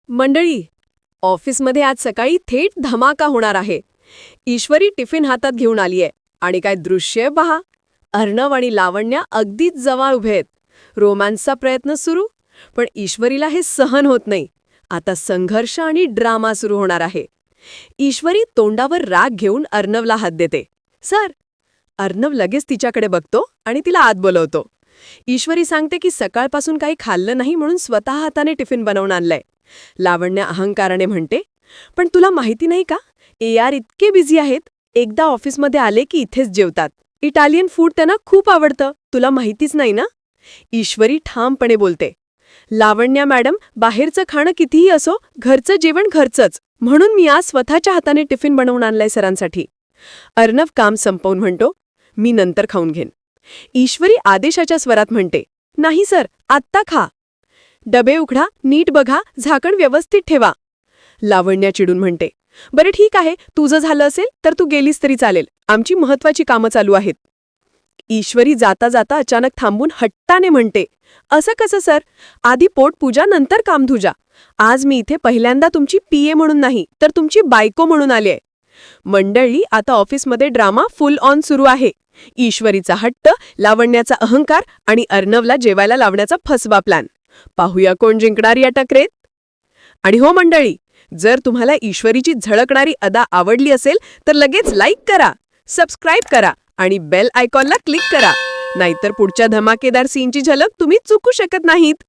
मंडळी, ऑफिसमध्ये आज सकाळी थेट धमाका होणार आहे. ईश्वरी टिफिन हातात घेऊन आलीये आणि काय दृश्य आहे पहा. अर्णव आणि लावण्या अगदीच जवळ उभे आहेत. रोमॅन्सचा प्रयत्न सुरू, पण ईश्वरीला हे सहन होत नाही. आता संघर्ष आणि ड्रामा सुरू होणार आहे. ईश्वरी तोंडावर राग घेऊन अर्णवला हात देते. सर. अर्णव लगेच तिच्याकडे बघतो आणि तिला आत बोलवतो. ईश्वरी सांगते की सकाळपासून काही खाल्लं नाही म्हणून स्वतः हाताने टिफिन बनवून आणलंय. लावण्य अहंकाराने म्हणते, पण तुला माहिती नाही का, AR इतके बिझी आहेत, एकदा ऑफिसमध्ये आले की इथेच जेवतात. इटालियन फूड त्यांना खूप आवडतं, तुला माहितीच नाही ना. ईश्वरी ठामपणे बोलते, लावण्या मॅडम, बाहेरचं खाणं कितीही असो, घरचं जेवण घरचंच. म्हणून मी आज स्वतःच्या हाताने टिफिन बनवून आणलाय सरांसाठी. अर्णव काम संपवून म्हणतो, मी नंतर खाऊन घेईन. ईश्वरी आदेशाच्या स्वरात म्हणते, नाही सर, आत्ता खा. डबे उघडा, नीट बघा, झाकण व्यवस्थित ठेवा. लावण्या चिडून म्हणते, बरं ठीक आहे, तुझं झालं असेल तर तू गेलीस तरी चालेल, आमची महत्वाची कामं चालू आहेत. ईश्वरी जाता जाता अचानक थांबून हट्टाने म्हणते, असं कसं सर, आधी पोटपूजा नंतर कामधुजा. आज मी इथे पहिल्यांदा तुमची PA म्हणून नाही तर तुमची बायको म्हणून आली आहे. मंडळी, आता ऑफिसमध्ये ड्रामा फुल ऑन सुरू आहे. ईश्वरीचा हट्ट, लावण्याचा अहंकार आणि अर्णवला जेवायला लावण्याचा फसवा प्लॅन. पाहूया कोण जिंकणार या टकरेत. आणि हो मंडळी, जर तुम्हाला ईश्वरीची झळकणारी अदा आवडली असेल तर लगेच लाईक करा, सबस्क्राईब करा आणि बेल आयकॉनला क्लिक करा. नाहीतर पुढच्या धमाकेदार सीनची झलक तुम्ही चुकू शकत नाहीत.